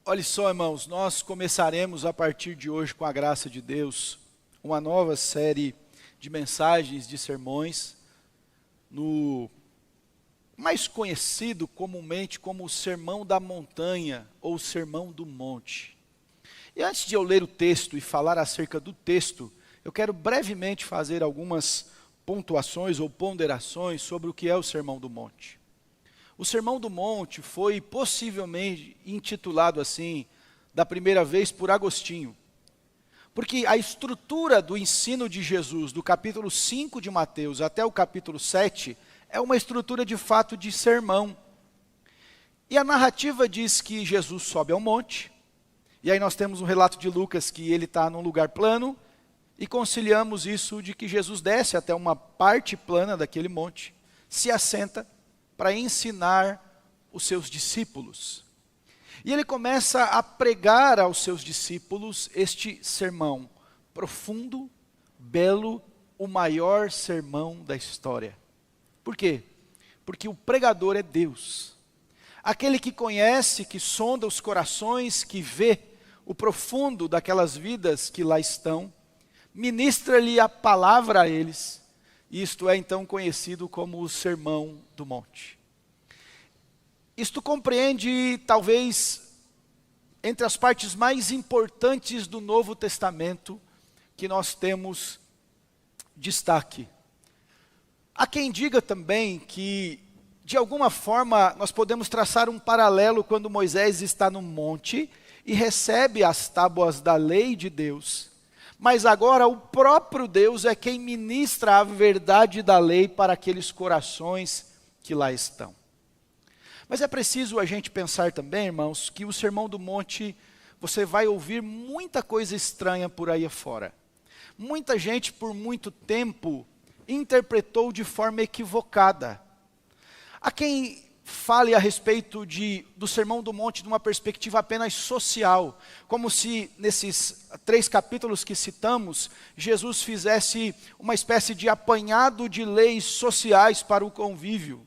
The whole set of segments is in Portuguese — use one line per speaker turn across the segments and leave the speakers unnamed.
Olha só, irmãos, nós começaremos a partir de hoje, com a graça de Deus, uma nova série de mensagens, de sermões, no mais conhecido comumente como o Sermão da Montanha ou Sermão do Monte. E antes de eu ler o texto e falar acerca do texto, eu quero brevemente fazer algumas pontuações ou ponderações sobre o que é o Sermão do Monte. O Sermão do Monte foi possivelmente intitulado assim, da primeira vez, por Agostinho. Porque a estrutura do ensino de Jesus, do capítulo 5 de Mateus até o capítulo 7, é uma estrutura de fato de sermão. E a narrativa diz que Jesus sobe ao monte, e aí nós temos um relato de Lucas que ele está num lugar plano, e conciliamos isso de que Jesus desce até uma parte plana daquele monte, se assenta para ensinar os seus discípulos. E ele começa a pregar aos seus discípulos este sermão profundo, belo, o maior sermão da história. Por quê? Porque o pregador é Deus. Aquele que conhece, que sonda os corações, que vê o profundo daquelas vidas que lá estão, ministra-lhe a palavra a eles. Isto é então conhecido como o Sermão do Monte. Isto compreende, talvez, entre as partes mais importantes do Novo Testamento, que nós temos destaque. Há quem diga também que, de alguma forma, nós podemos traçar um paralelo quando Moisés está no monte e recebe as tábuas da lei de Deus. Mas agora o próprio Deus é quem ministra a verdade da lei para aqueles corações que lá estão. Mas é preciso a gente pensar também, irmãos, que o Sermão do Monte, você vai ouvir muita coisa estranha por aí afora. Muita gente por muito tempo interpretou de forma equivocada. Há quem fale a respeito do Sermão do Monte de uma perspectiva apenas social, como se nesses 3 capítulos que citamos, Jesus fizesse uma espécie de apanhado de leis sociais para o convívio.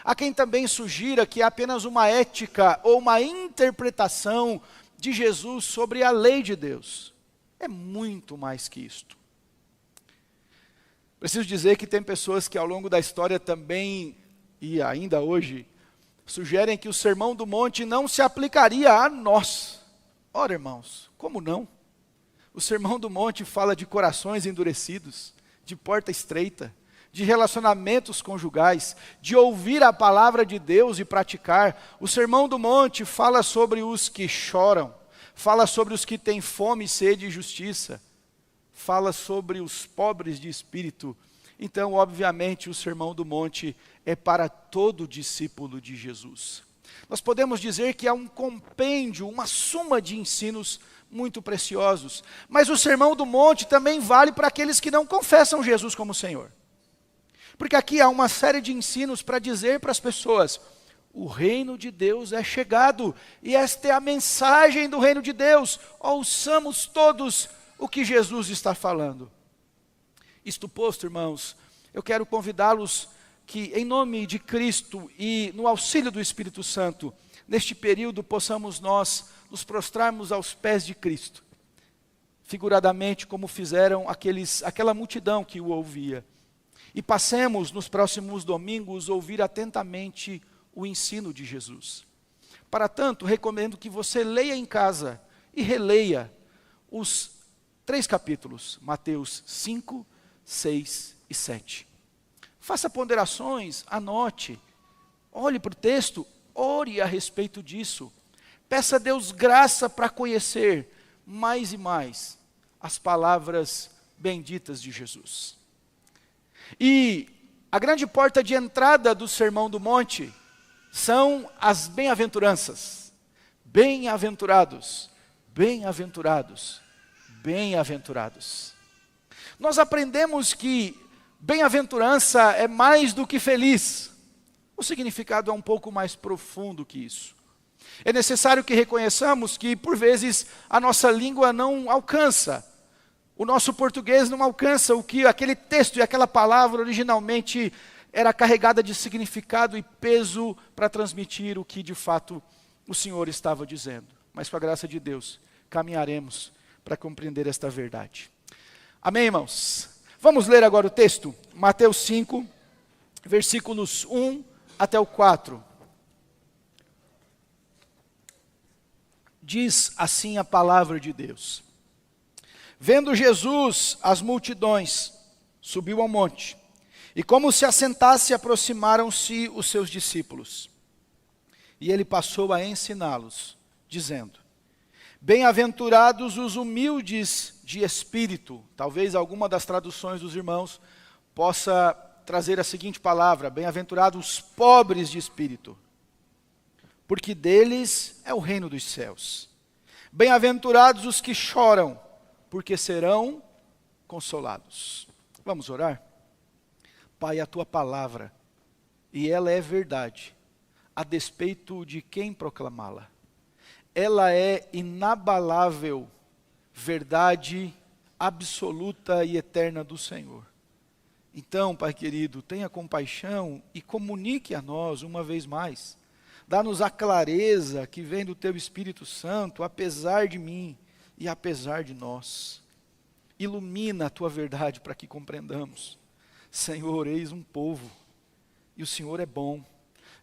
Há quem também sugira que é apenas uma ética ou uma interpretação de Jesus sobre a lei de Deus. É muito mais que isto. Preciso dizer que tem pessoas que ao longo da história também, e ainda hoje, sugerem que o Sermão do Monte não se aplicaria a nós. Ora, irmãos, como não? O Sermão do Monte fala de corações endurecidos, de porta estreita, de relacionamentos conjugais, de ouvir a palavra de Deus e praticar. O Sermão do Monte fala sobre os que choram, fala sobre os que têm fome, sede e justiça, fala sobre os pobres de espírito. Então, obviamente, o Sermão do Monte é para todo discípulo de Jesus. Nós podemos dizer que é um compêndio, uma suma de ensinos muito preciosos. Mas o Sermão do Monte também vale para aqueles que não confessam Jesus como Senhor. Porque aqui há uma série de ensinos para dizer para as pessoas: o reino de Deus é chegado, e esta é a mensagem do reino de Deus. Ouçamos todos o que Jesus está falando. Isto posto, irmãos, eu quero convidá-los que, em nome de Cristo e no auxílio do Espírito Santo, neste período possamos nós nos prostrarmos aos pés de Cristo, figuradamente como fizeram aquela multidão que o ouvia. E passemos nos próximos domingos ouvir atentamente o ensino de Jesus. Para tanto, recomendo que você leia em casa e releia os 3 capítulos, Mateus 5, 6 e 7. Faça ponderações, anote, olhe para o texto, ore a respeito disso. Peça a Deus graça para conhecer mais e mais as palavras benditas de Jesus. E a grande porta de entrada do Sermão do Monte são as bem-aventuranças. Bem-aventurados, bem-aventurados, bem-aventurados. Nós aprendemos que bem-aventurança é mais do que feliz. O significado é um pouco mais profundo que isso. É necessário que reconheçamos que, por vezes, a nossa língua não alcança. O nosso português não alcança o que aquele texto e aquela palavra originalmente era carregada de significado e peso para transmitir o que de fato o Senhor estava dizendo. mas com a graça de Deus, caminharemos para compreender esta verdade. Amém, irmãos? Vamos ler agora o texto, Mateus 5, versículos 1 até o 4. Diz assim a palavra de Deus: Vendo Jesus as multidões, subiu ao monte, e como se assentasse, aproximaram-se os seus discípulos. E ele passou a ensiná-los, dizendo: Bem-aventurados os humildes de espírito. Talvez alguma das traduções dos irmãos possa trazer a seguinte palavra: bem-aventurados os pobres de espírito, porque deles é o reino dos céus. Bem-aventurados os que choram, porque serão consolados. Vamos orar? Pai, a tua palavra, e ela é verdade, a despeito de quem proclamá-la. Ela é inabalável, verdade absoluta e eterna do Senhor. Então, Pai querido, tenha compaixão e comunique a nós uma vez mais. Dá-nos a clareza que vem do Teu Espírito Santo, apesar de mim e apesar de nós. Ilumina a Tua verdade para que compreendamos. Senhor, eis um povo, e o Senhor é bom,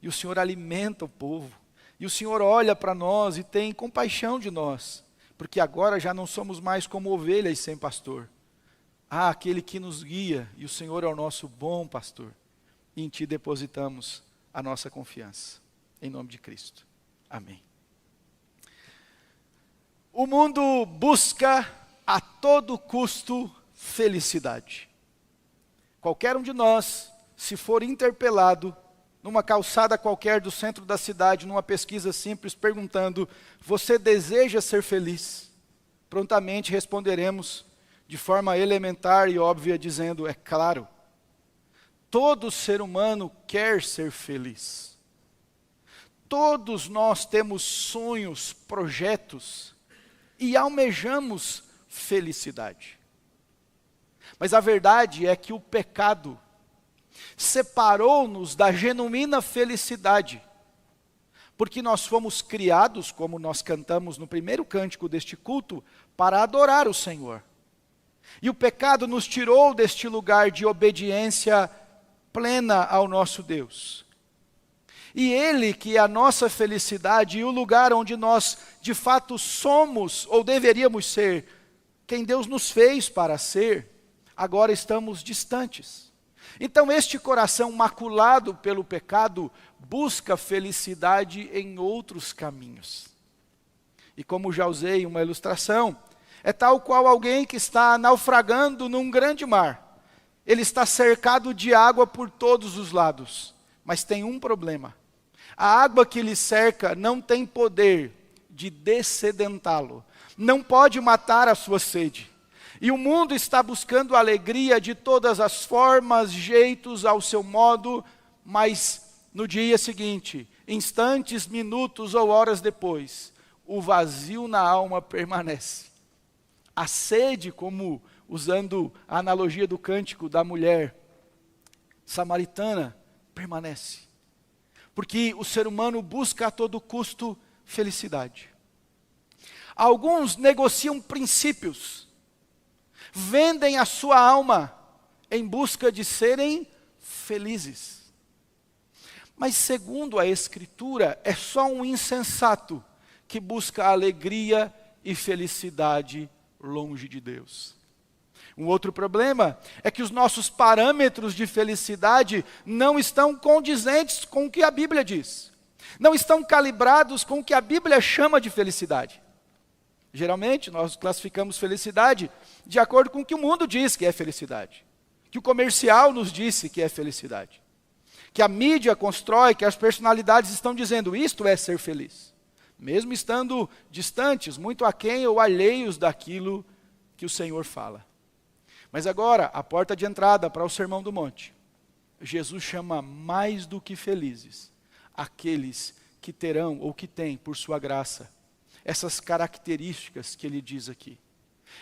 e o Senhor alimenta o povo, e o Senhor olha para nós e tem compaixão de nós, porque agora já não somos mais como ovelhas sem pastor. Há aquele que nos guia, e o Senhor é o nosso bom pastor, e em Ti depositamos a nossa confiança. Em nome de Cristo. Amém. O mundo busca a todo custo felicidade. Qualquer um de nós, se for interpelado numa calçada qualquer do centro da cidade, numa pesquisa simples, perguntando: você deseja ser feliz? Prontamente responderemos de forma elementar e óbvia, dizendo: é claro. Todo ser humano quer ser feliz. Todos nós temos sonhos, projetos e almejamos felicidade. Mas a verdade é que o pecado separou-nos da genuína felicidade, porque nós fomos criados, como nós cantamos no primeiro cântico deste culto, para adorar o Senhor. E o pecado nos tirou deste lugar de obediência plena ao nosso Deus. E Ele, que é a nossa felicidade e o lugar onde nós de fato somos ou deveríamos ser, quem Deus nos fez para ser, agora estamos distantes. Então este coração maculado pelo pecado busca felicidade em outros caminhos. E como já usei uma ilustração, é tal qual alguém que está naufragando num grande mar. Ele está cercado de água por todos os lados, mas tem um problema. A água que lhe cerca não tem poder de dessedentá-lo, não pode matar a sua sede. E o mundo está buscando alegria de todas as formas, jeitos, ao seu modo, mas no dia seguinte, instantes, minutos ou horas depois, o vazio na alma permanece. A sede, como usando a analogia do cântico da mulher samaritana, permanece. Porque o ser humano busca a todo custo felicidade. Alguns negociam princípios, vendem a sua alma em busca de serem felizes. Mas segundo a Escritura, é só um insensato que busca alegria e felicidade longe de Deus. Um outro problema é que os nossos parâmetros de felicidade não estão condizentes com o que a Bíblia diz. Não estão calibrados com o que a Bíblia chama de felicidade. Geralmente, nós classificamos felicidade de acordo com o que o mundo diz que é felicidade. Que o comercial nos disse que é felicidade. Que a mídia constrói, que as personalidades estão dizendo, isto é ser feliz. Mesmo estando distantes, muito aquém ou alheios daquilo que o Senhor fala. Mas agora, a porta de entrada para o Sermão do Monte. Jesus chama mais do que felizes aqueles que terão ou que têm, por sua graça, essas características que ele diz aqui.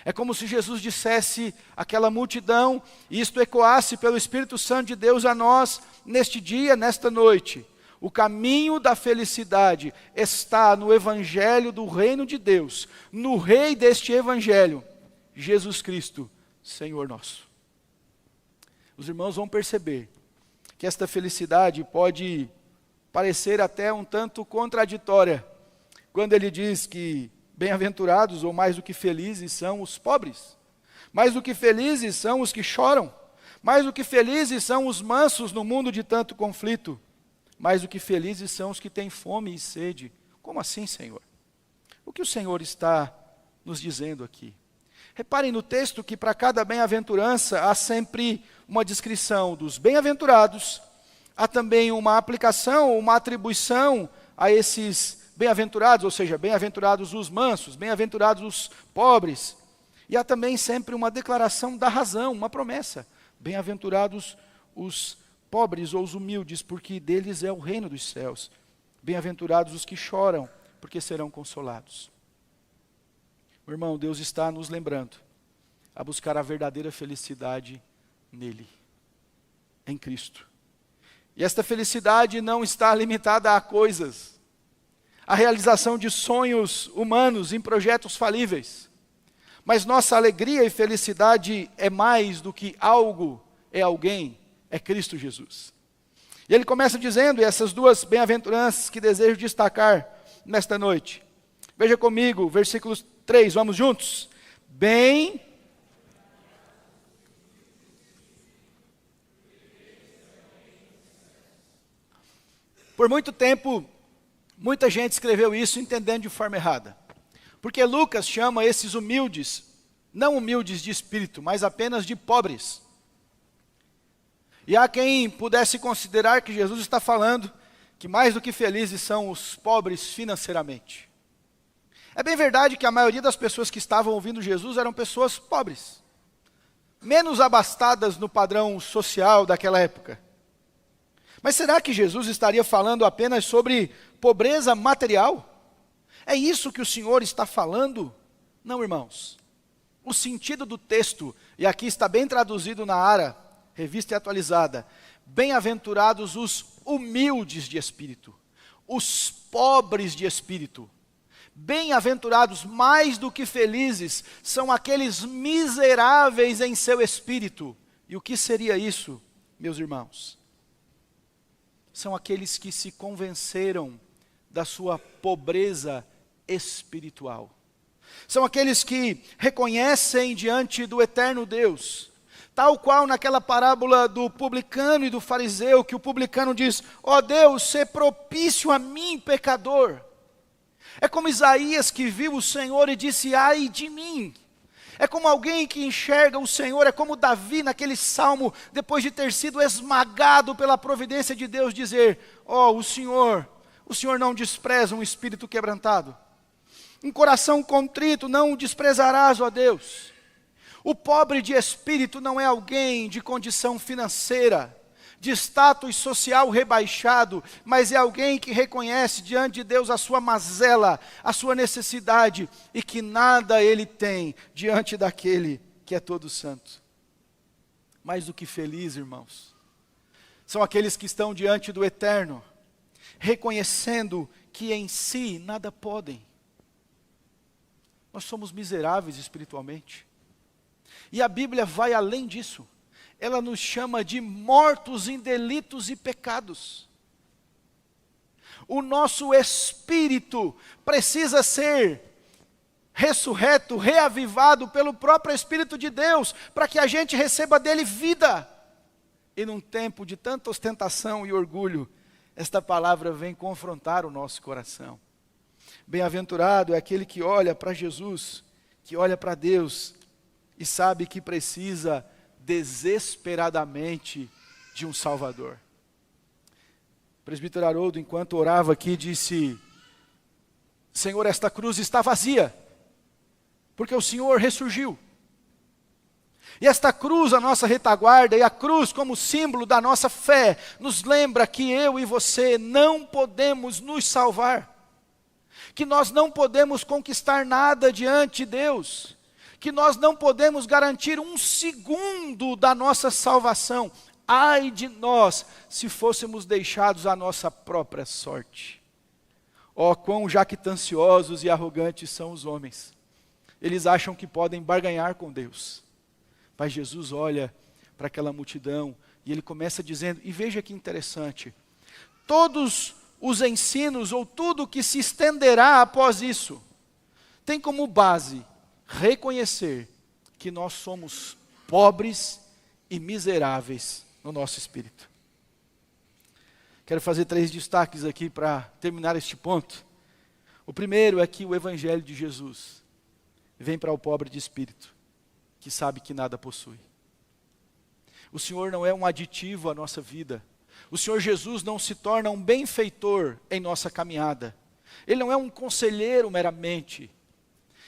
É como se Jesus dissesse àquela multidão, e isto ecoasse pelo Espírito Santo de Deus a nós, neste dia, nesta noite. O caminho da felicidade está no evangelho do reino de Deus, no rei deste evangelho, Jesus Cristo, Senhor nosso. Os irmãos vão perceber que esta felicidade pode parecer até um tanto contraditória, quando ele diz que bem-aventurados ou mais do que felizes são os pobres, mais do que felizes são os que choram, mais do que felizes são os mansos no mundo de tanto conflito, mais do que felizes são os que têm fome e sede. Como assim, Senhor? O que o Senhor está nos dizendo aqui? Reparem no texto que para cada bem-aventurança há sempre uma descrição dos bem-aventurados, há também uma aplicação, uma atribuição a esses bem-aventurados, ou seja, bem-aventurados os mansos, bem-aventurados os pobres. E há também sempre uma declaração da razão, uma promessa. Bem-aventurados os pobres ou os humildes, porque deles é o reino dos céus. Bem-aventurados os que choram, porque serão consolados. Meu irmão, Deus está nos lembrando a buscar a verdadeira felicidade nele, em Cristo. E esta felicidade não está limitada a coisas, a realização de sonhos humanos em projetos falíveis. Mas nossa alegria e felicidade é mais do que algo, é alguém, é Cristo Jesus. E ele começa dizendo, e essas duas bem-aventuranças que desejo destacar nesta noite. Veja comigo, versículo 3, vamos juntos? Por muito tempo, muita gente escreveu isso entendendo de forma errada. Porque Lucas chama esses humildes, não humildes de espírito, mas apenas de pobres. E há quem pudesse considerar que Jesus está falando que mais do que felizes são os pobres financeiramente. É bem verdade que a maioria das pessoas que estavam ouvindo Jesus eram pessoas pobres, menos abastadas no padrão social daquela época. Mas será que Jesus estaria falando apenas sobre pobreza material? É isso que o Senhor está falando? Não, irmãos. O sentido do texto, e aqui está bem traduzido na ARA, Revista e Atualizada, bem-aventurados os humildes de espírito, os pobres de espírito. Bem-aventurados, mais do que felizes, são aqueles miseráveis em seu espírito. E o que seria isso, meus irmãos? São aqueles que se convenceram da sua pobreza espiritual. São aqueles que reconhecem diante do eterno Deus, tal qual naquela parábola do publicano e do fariseu, que o publicano diz, ó Deus, sê propício a mim, pecador. É como Isaías que viu o Senhor e disse, ai de mim. É como alguém que enxerga o Senhor, é como Davi naquele salmo, depois de ter sido esmagado pela providência de Deus, dizer, ó, o Senhor não despreza um espírito quebrantado. Um coração contrito não o desprezarás, ó Deus. O pobre de espírito não é alguém de condição financeira, de status social rebaixado, mas é alguém que reconhece diante de Deus a sua mazela, a sua necessidade, e que nada ele tem diante daquele que é todo santo. Mais do que feliz, irmãos, são aqueles que estão diante do eterno, reconhecendo que em si nada podem. Nós somos miseráveis espiritualmente. E a Bíblia vai além disso. Ela nos chama de mortos em delitos e pecados. O nosso espírito precisa ser ressurreto, reavivado pelo próprio Espírito de Deus, para que a gente receba dele vida. E num tempo de tanta ostentação e orgulho, esta palavra vem confrontar o nosso coração. Bem-aventurado é aquele que olha para Jesus, que olha para Deus e sabe que precisa desesperadamente de um Salvador. O presbítero Haroldo, enquanto orava aqui, disse, Senhor, esta cruz está vazia, porque o Senhor ressurgiu. E esta cruz, a nossa retaguarda, e a cruz como símbolo da nossa fé, nos lembra que eu e você não podemos nos salvar, que nós não podemos conquistar nada diante de Deus, que nós não podemos garantir um segundo da nossa salvação, ai de nós, se fôssemos deixados à nossa própria sorte. Ó, quão jactanciosos e arrogantes são os homens. Eles acham que podem barganhar com Deus. Mas Jesus olha para aquela multidão e ele começa dizendo, e veja que interessante, todos os ensinos ou tudo que se estenderá após isso, tem como base reconhecer que nós somos pobres e miseráveis no nosso espírito. Quero fazer 3 destaques aqui para terminar este ponto. O primeiro é que o Evangelho de Jesus vem para o pobre de espírito, que sabe que nada possui. O Senhor não é um aditivo à nossa vida. O Senhor Jesus não se torna um benfeitor em nossa caminhada. Ele não é um conselheiro meramente.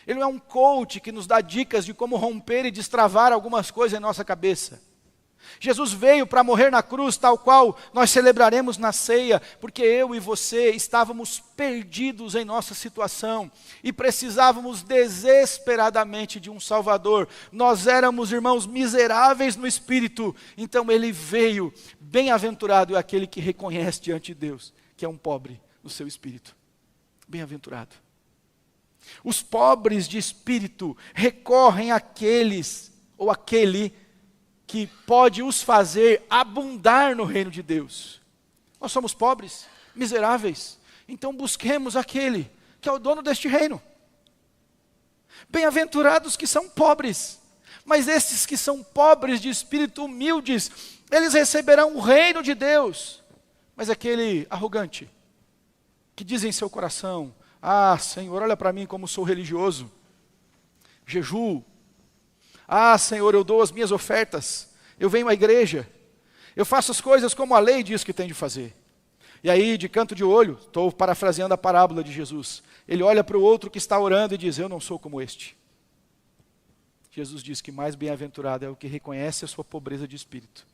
Ele não é um coach que nos dá dicas de como romper e destravar algumas coisas em nossa cabeça. Jesus veio para morrer na cruz, tal qual nós celebraremos na ceia, porque eu e você estávamos perdidos em nossa situação e precisávamos desesperadamente de um Salvador. Nós éramos, irmãos, miseráveis no espírito, então Ele veio. Bem-aventurado é aquele que reconhece diante de Deus que é um pobre no seu espírito. Bem-aventurado. Os pobres de espírito recorrem àqueles ou àquele que pode os fazer abundar no reino de Deus. Nós somos pobres, miseráveis, então busquemos aquele que é o dono deste reino. Bem-aventurados que são pobres, mas esses que são pobres de espírito humildes, eles receberão o reino de Deus. Mas aquele arrogante, que diz em seu coração, ah, Senhor, olha para mim como sou religioso, jejuo, ah, Senhor, eu dou as minhas ofertas, eu venho à igreja, eu faço as coisas como a lei diz que tem de fazer. E aí, de canto de olho, estou parafraseando a parábola de Jesus, ele olha para o outro que está orando e diz, eu não sou como este. Jesus diz que mais bem-aventurado é o que reconhece a sua pobreza de espírito,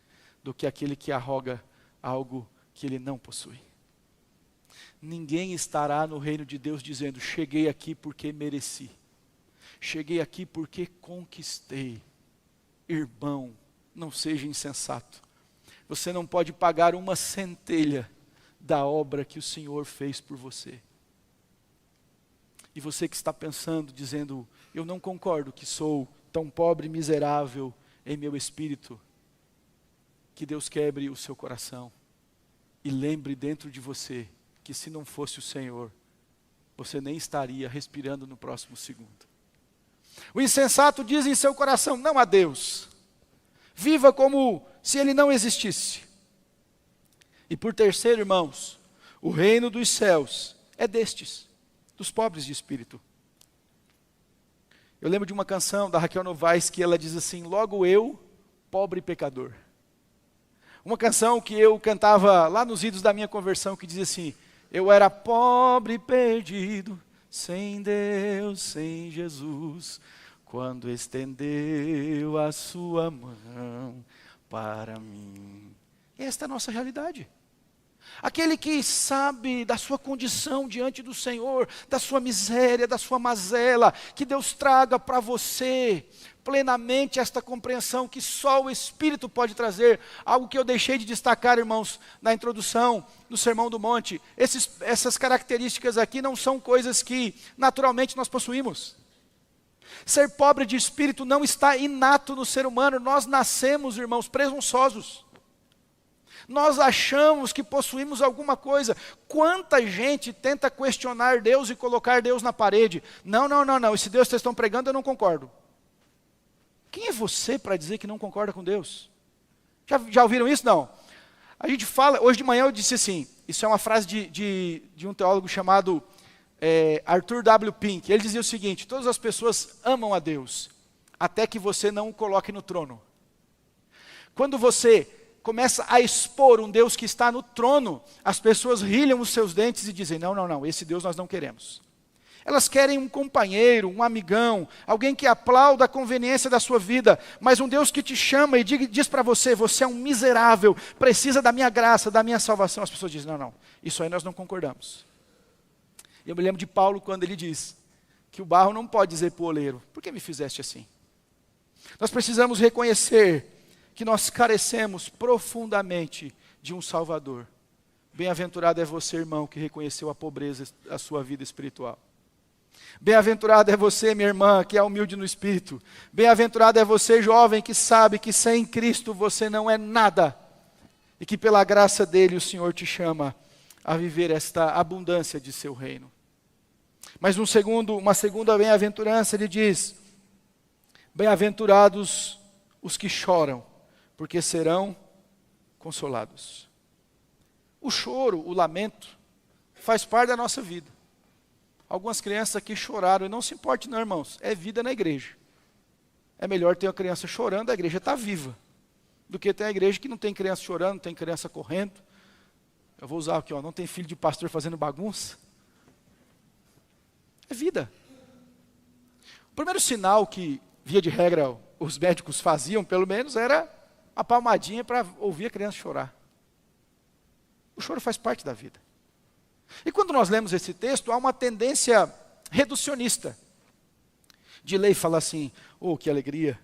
do que aquele que arroga algo que ele não possui. Ninguém estará no reino de Deus dizendo, cheguei aqui porque mereci. Cheguei aqui porque conquistei. Irmão, não seja insensato. Você não pode pagar uma centelha da obra que o Senhor fez por você. E você que está pensando, dizendo, eu não concordo que sou tão pobre e miserável em meu espírito, que Deus quebre o seu coração e lembre dentro de você que se não fosse o Senhor, você nem estaria respirando no próximo segundo. O insensato diz em seu coração, não há Deus. Viva como se Ele não existisse. E por terceiro, irmãos, o reino dos céus é destes, dos pobres de espírito. Eu lembro de uma canção da Raquel Novaes que ela diz assim, logo eu, pobre pecador. Uma canção que eu cantava lá nos idos da minha conversão, que dizia assim, eu era pobre e perdido, sem Deus, sem Jesus, quando estendeu a sua mão para mim. Esta é a nossa realidade. Aquele que sabe da sua condição diante do Senhor, da sua miséria, da sua mazela, que Deus traga para você plenamente esta compreensão que só o Espírito pode trazer, algo que eu deixei de destacar, irmãos, na introdução, no Sermão do Monte. Essas características aqui não são coisas que naturalmente nós possuímos. Ser pobre de espírito não está inato no ser humano, nós nascemos, irmãos, presunçosos. Nós achamos que possuímos alguma coisa. Quanta gente tenta questionar Deus e colocar Deus na parede. Não, esse Deus que vocês estão pregando eu não concordo. Quem é você para dizer que não concorda com Deus? Já ouviram isso? Não. A gente fala, hoje de manhã eu disse assim, isso é uma frase de um teólogo chamado Arthur W. Pink. Ele dizia o seguinte, todas as pessoas amam a Deus, até que você não o coloque no trono. Quando você começa a expor um Deus que está no trono, as pessoas rilham os seus dentes e dizem, não, esse Deus nós não queremos. Elas querem um companheiro, um amigão, alguém que aplauda a conveniência da sua vida, mas um Deus que te chama e diz para você, você é um miserável, precisa da minha graça, da minha salvação. As pessoas dizem, não, isso aí nós não concordamos. Eu me lembro de Paulo quando ele diz que o barro não pode dizer para o oleiro, por que me fizeste assim? Nós precisamos reconhecer que nós carecemos profundamente de um Salvador. Bem-aventurado é você, irmão, que reconheceu a pobreza da sua vida espiritual. Bem-aventurado é você, minha irmã, que é humilde no espírito. Bem-aventurado é você, jovem, que sabe que sem Cristo você não é nada. E que pela graça dele o Senhor te chama a viver esta abundância de seu reino. Mas uma segunda bem-aventurança, ele diz: bem-aventurados os que choram, porque serão consolados. O choro, o lamento, faz parte da nossa vida. Algumas crianças aqui choraram, e não se importe não, irmãos, é vida na igreja. É melhor ter uma criança chorando, a igreja está viva, do que ter uma igreja que não tem criança chorando, não tem criança correndo. Eu vou usar aqui, não tem filho de pastor fazendo bagunça. É vida. O primeiro sinal que, via de regra, os médicos faziam, pelo menos, era a palmadinha para ouvir a criança chorar. O choro faz parte da vida. E quando nós lemos esse texto, há uma tendência reducionista. De lei fala assim: oh, que alegria.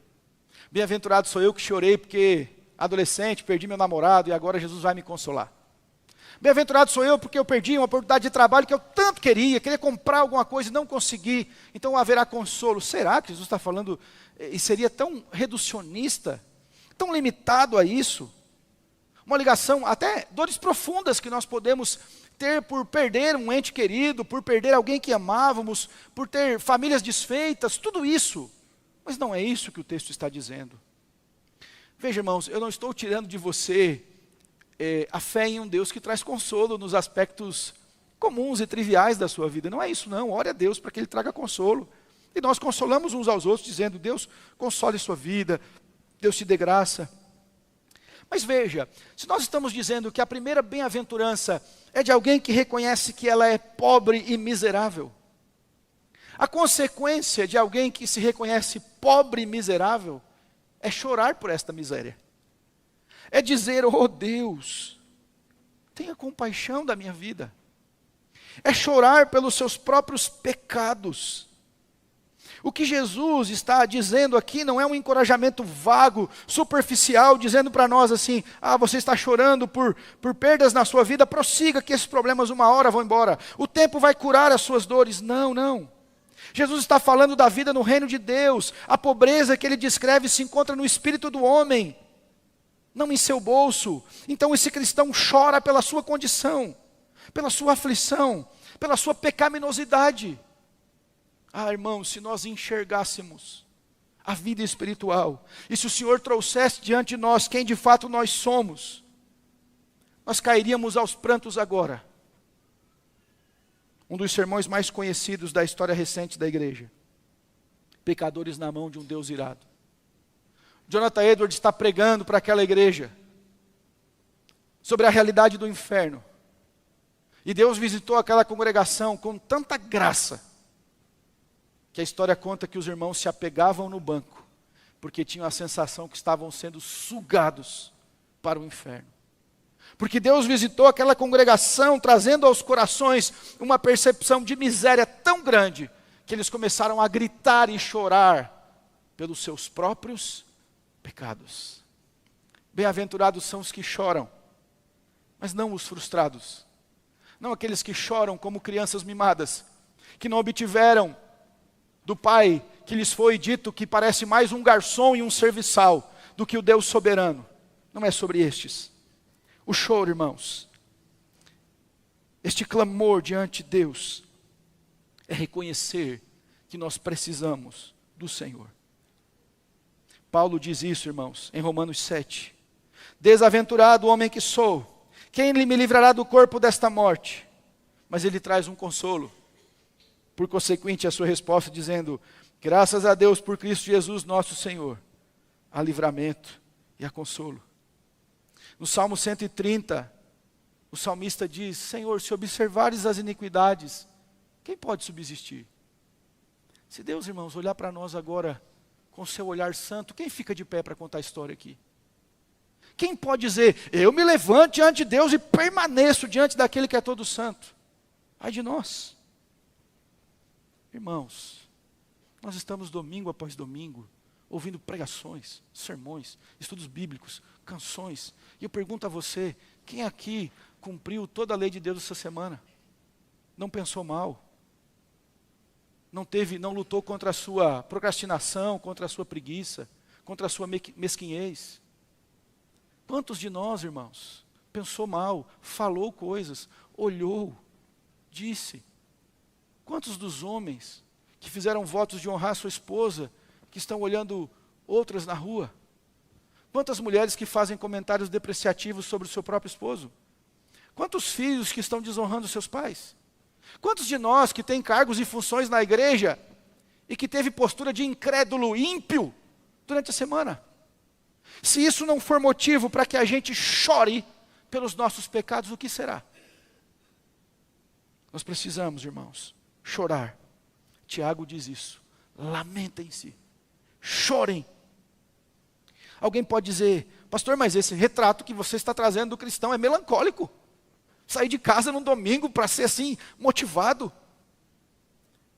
Bem-aventurado sou eu que chorei porque adolescente, perdi meu namorado e agora Jesus vai me consolar. Bem-aventurado sou eu porque eu perdi uma oportunidade de trabalho que eu tanto queria comprar alguma coisa e não consegui, então haverá consolo. Será que Jesus está falando e seria tão reducionista, tão limitado a isso? Uma ligação, até dores profundas que nós podemos ter por perder um ente querido, por perder alguém que amávamos, por ter famílias desfeitas, tudo isso. Mas não é isso que o texto está dizendo. Veja, irmãos, eu não estou tirando de você a fé em um Deus que traz consolo nos aspectos comuns e triviais da sua vida. Não é isso não, ore a Deus para que Ele traga consolo. E nós consolamos uns aos outros dizendo: Deus console sua vida, Deus te dê graça. Mas veja, se nós estamos dizendo que a primeira bem-aventurança é de alguém que reconhece que ela é pobre e miserável, a consequência de alguém que se reconhece pobre e miserável é chorar por esta miséria. É dizer: oh Deus, tenha compaixão da minha vida. É chorar pelos seus próprios pecados. O que Jesus está dizendo aqui não é um encorajamento vago, superficial, dizendo para nós assim: ah, você está chorando por perdas na sua vida, prossiga que esses problemas uma hora vão embora. O tempo vai curar as suas dores. Não, não. Jesus está falando da vida no reino de Deus. A pobreza que ele descreve se encontra no espírito do homem, não em seu bolso. Então esse cristão chora pela sua condição, pela sua aflição, pela sua pecaminosidade. Ah, irmãos, se nós enxergássemos a vida espiritual, e se o Senhor trouxesse diante de nós quem de fato nós somos, nós cairíamos aos prantos agora. Um dos sermões mais conhecidos da história recente da igreja: pecadores na mão de um Deus irado. Jonathan Edwards está pregando para aquela igreja sobre a realidade do inferno. E Deus visitou aquela congregação com tanta graça, que a história conta que os irmãos se apegavam no banco, porque tinham a sensação que estavam sendo sugados para o inferno. Porque Deus visitou aquela congregação, trazendo aos corações uma percepção de miséria tão grande, que eles começaram a gritar e chorar pelos seus próprios pecados. Bem-aventurados são os que choram, mas não os frustrados. Não aqueles que choram como crianças mimadas, que não obtiveram do Pai que lhes foi dito que parece mais um garçom e um serviçal do que o Deus soberano. Não é sobre estes. O choro, irmãos, este clamor diante de Deus, é reconhecer que nós precisamos do Senhor. Paulo diz isso, irmãos, em Romanos 7. Desaventurado o homem que sou, quem me livrará do corpo desta morte? Mas ele traz um consolo. Por consequente, a sua resposta dizendo: graças a Deus por Cristo Jesus nosso Senhor, há livramento e há consolo. No Salmo 130, o salmista diz: Senhor, se observares as iniquidades, quem pode subsistir? Se Deus, irmãos, olhar para nós agora com seu olhar santo, quem fica de pé para contar a história aqui? Quem pode dizer: eu me levanto diante de Deus e permaneço diante daquele que é todo santo? Ai de nós. Irmãos, nós estamos domingo após domingo ouvindo pregações, sermões, estudos bíblicos, canções. E eu pergunto a você, quem aqui cumpriu toda a lei de Deus essa semana? Não pensou mal? Não lutou contra a sua procrastinação, contra a sua preguiça, contra a sua mesquinhez? Quantos de nós, irmãos, pensou mal, falou coisas, olhou, disse? Quantos dos homens que fizeram votos de honrar sua esposa, que estão olhando outras na rua? Quantas mulheres que fazem comentários depreciativos sobre o seu próprio esposo? Quantos filhos que estão desonrando seus pais? Quantos de nós que tem cargos e funções na igreja e que teve postura de incrédulo, ímpio, durante a semana? Se isso não for motivo para que a gente chore pelos nossos pecados, o que será? Nós precisamos, irmãos, chorar. Tiago diz isso. Lamentem-se, chorem. Alguém pode dizer, pastor, mas esse retrato que você está trazendo do cristão é melancólico. Sair de casa num domingo para ser assim, motivado,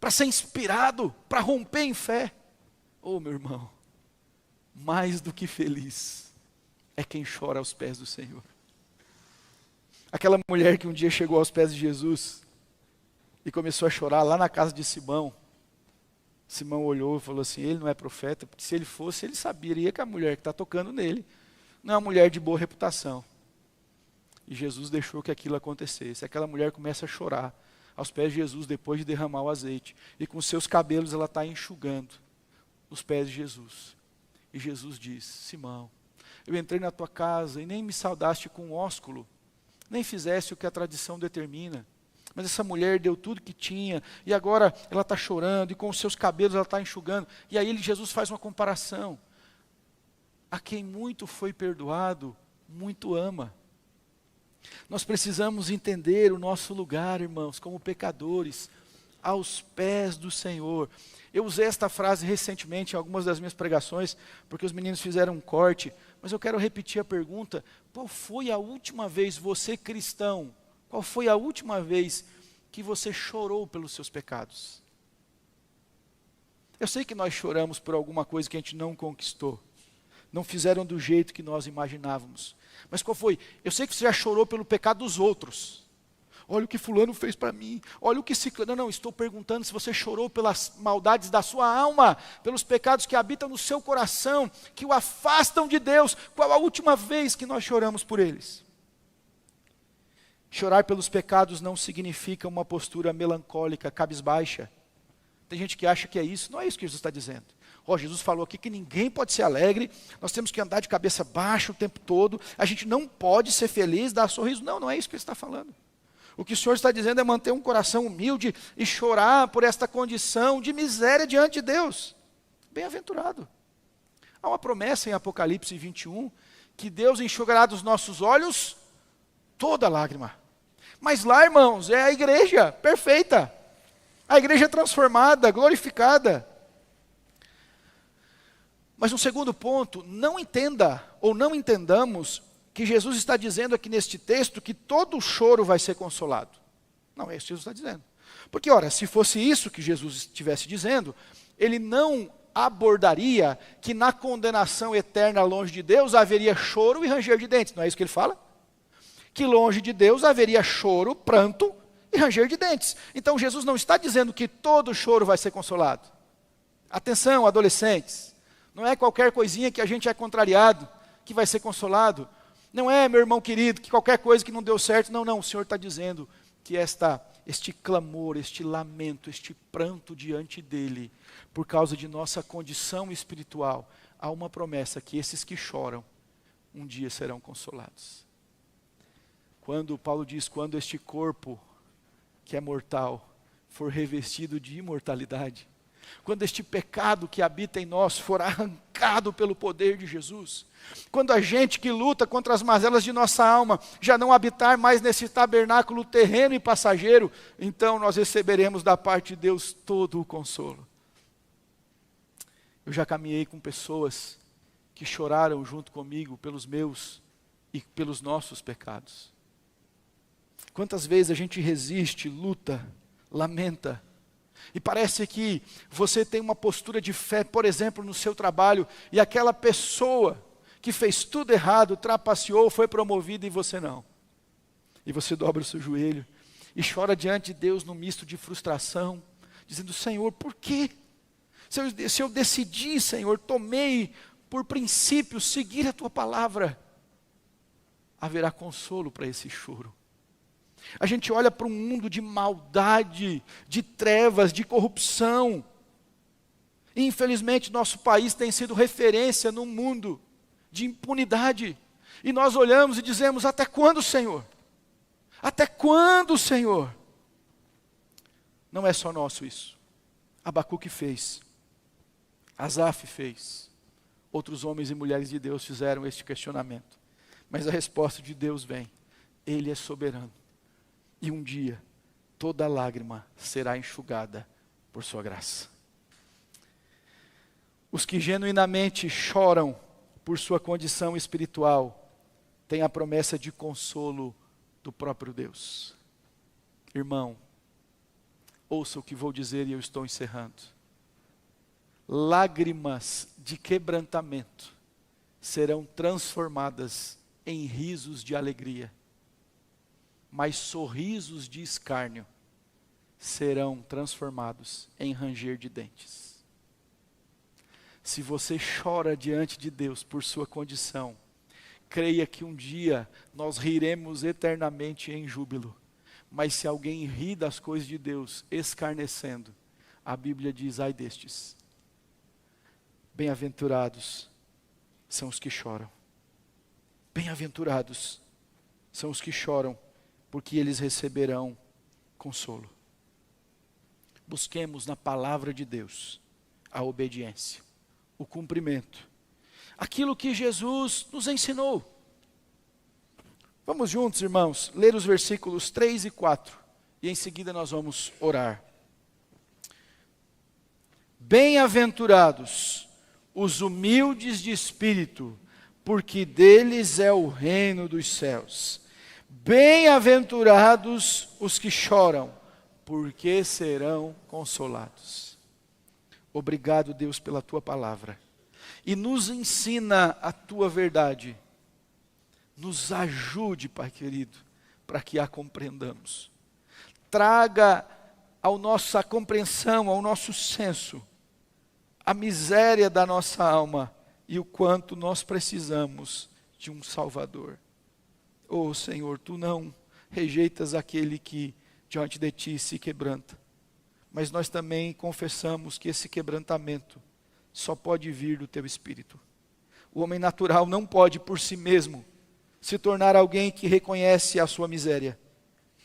para ser inspirado, para romper em fé. Oh, meu irmão, mais do que feliz é quem chora aos pés do Senhor. Aquela mulher que um dia chegou aos pés de Jesus e começou a chorar lá na casa de Simão. Simão olhou e falou assim, ele não é profeta, porque se ele fosse, ele saberia que a mulher que está tocando nele não é uma mulher de boa reputação. E Jesus deixou que aquilo acontecesse. Aquela mulher começa a chorar aos pés de Jesus depois de derramar o azeite. E com seus cabelos ela está enxugando os pés de Jesus. E Jesus diz, Simão, eu entrei na tua casa e nem me saudaste com um ósculo, nem fizeste o que a tradição determina. Mas essa mulher deu tudo que tinha, e agora ela está chorando, e com os seus cabelos ela está enxugando. E aí Jesus faz uma comparação. A quem muito foi perdoado, muito ama. Nós precisamos entender o nosso lugar, irmãos, como pecadores, aos pés do Senhor. Eu usei esta frase recentemente em algumas das minhas pregações, porque os meninos fizeram um corte, mas eu quero repetir a pergunta: qual foi a última vez, você cristão, qual foi a última vez que você chorou pelos seus pecados? Eu sei que nós choramos por alguma coisa que a gente não conquistou, não fizeram do jeito que nós imaginávamos. Mas qual foi? Eu sei que você já chorou pelo pecado dos outros. Olha o que fulano fez para mim, olha o que ciclano... Não, estou perguntando se você chorou pelas maldades da sua alma, pelos pecados que habitam no seu coração, que o afastam de Deus. Qual a última vez que nós choramos por eles? Chorar pelos pecados não significa uma postura melancólica, cabisbaixa. Tem gente que acha que é isso, não é isso que Jesus está dizendo. Jesus falou aqui que ninguém pode ser alegre, nós temos que andar de cabeça baixa o tempo todo, a gente não pode ser feliz, dar sorriso. Não, não é isso que ele está falando. O que o Senhor está dizendo é manter um coração humilde e chorar por esta condição de miséria diante de Deus. Bem-aventurado. Há uma promessa em Apocalipse 21, que Deus enxugará dos nossos olhos toda lágrima. Mas lá, irmãos, é a igreja perfeita, a igreja transformada, glorificada. Mas um segundo ponto, não entenda ou não entendamos que Jesus está dizendo aqui neste texto que todo choro vai ser consolado. Não é isso que Jesus está dizendo. Porque, ora, se fosse isso que Jesus estivesse dizendo, ele não abordaria que na condenação eterna longe de Deus haveria choro e ranger de dentes. Não é isso que ele fala? Que longe de Deus haveria choro, pranto e ranger de dentes. Então Jesus não está dizendo que todo choro vai ser consolado. Atenção, adolescentes. Não é qualquer coisinha que a gente é contrariado que vai ser consolado. Não é, meu irmão querido, que qualquer coisa que não deu certo. Não, não, o Senhor está dizendo que este clamor, este lamento, este pranto diante dEle, por causa de nossa condição espiritual, há uma promessa que esses que choram, um dia serão consolados. Quando Paulo diz, quando este corpo, que é mortal, for revestido de imortalidade, quando este pecado que habita em nós for arrancado pelo poder de Jesus, quando a gente que luta contra as mazelas de nossa alma já não habitar mais nesse tabernáculo terreno e passageiro, então nós receberemos da parte de Deus todo o consolo. Eu já caminhei com pessoas que choraram junto comigo pelos meus e pelos nossos pecados. Quantas vezes a gente resiste, luta, lamenta, E parece que você tem uma postura de fé, por exemplo, no seu trabalho, e aquela pessoa que fez tudo errado, trapaceou, foi promovida e você não. E você dobra o seu joelho e chora diante de Deus num misto de frustração, dizendo: Senhor, por quê? Se eu decidi, Senhor, tomei por princípio seguir a Tua palavra, haverá consolo para esse choro. A gente olha para um mundo de maldade, de trevas, de corrupção. E infelizmente nosso país tem sido referência no mundo de impunidade. E nós olhamos e dizemos: até quando, Senhor? Até quando, Senhor? Não é só nosso isso. Abacuque fez. Asaf fez. Outros homens e mulheres de Deus fizeram este questionamento. Mas a resposta de Deus vem: Ele é soberano. E um dia, toda lágrima será enxugada por sua graça. Os que genuinamente choram por sua condição espiritual, têm a promessa de consolo do próprio Deus. Irmão, ouça o que vou dizer e eu estou encerrando. Lágrimas de quebrantamento serão transformadas em risos de alegria, mas sorrisos de escárnio serão transformados em ranger de dentes. Se você chora diante de Deus por sua condição, creia que um dia nós riremos eternamente em júbilo. Mas se alguém ri das coisas de Deus, escarnecendo, a Bíblia diz: ai destes. Bem-aventurados são os que choram. Bem-aventurados são os que choram, porque eles receberão consolo. Busquemos na palavra de Deus a obediência, o cumprimento, aquilo que Jesus nos ensinou. Vamos juntos, irmãos, ler os versículos 3 e 4, e em seguida nós vamos orar. Bem-aventurados os humildes de espírito, porque deles é o reino dos céus. Bem-aventurados os que choram, porque serão consolados. Obrigado, Deus, pela Tua palavra. E nos ensina a Tua verdade. Nos ajude, Pai querido, para que a compreendamos. Traga à nossa compreensão, ao nosso senso, a miséria da nossa alma e o quanto nós precisamos de um Salvador. Oh Senhor, Tu não rejeitas aquele que diante de Ti se quebranta, mas nós também confessamos que esse quebrantamento só pode vir do Teu Espírito. O homem natural não pode por si mesmo se tornar alguém que reconhece a sua miséria.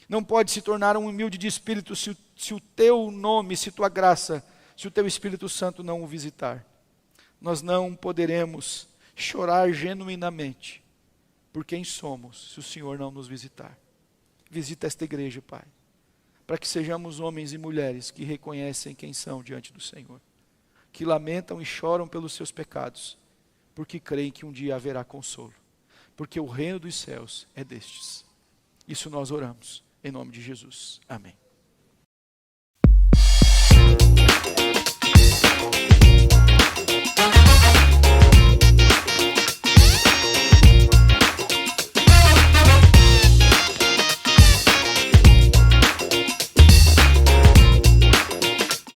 Não pode se tornar um humilde de espírito se o Teu nome, se Tua graça, se o Teu Espírito Santo não o visitar. Nós não poderemos chorar genuinamente por quem somos, se o Senhor não nos visitar. Visita esta igreja, Pai, para que sejamos homens e mulheres que reconhecem quem são diante do Senhor, que lamentam e choram pelos seus pecados, porque creem que um dia haverá consolo, porque o reino dos céus é destes. Isso nós oramos, em nome de Jesus. Amém.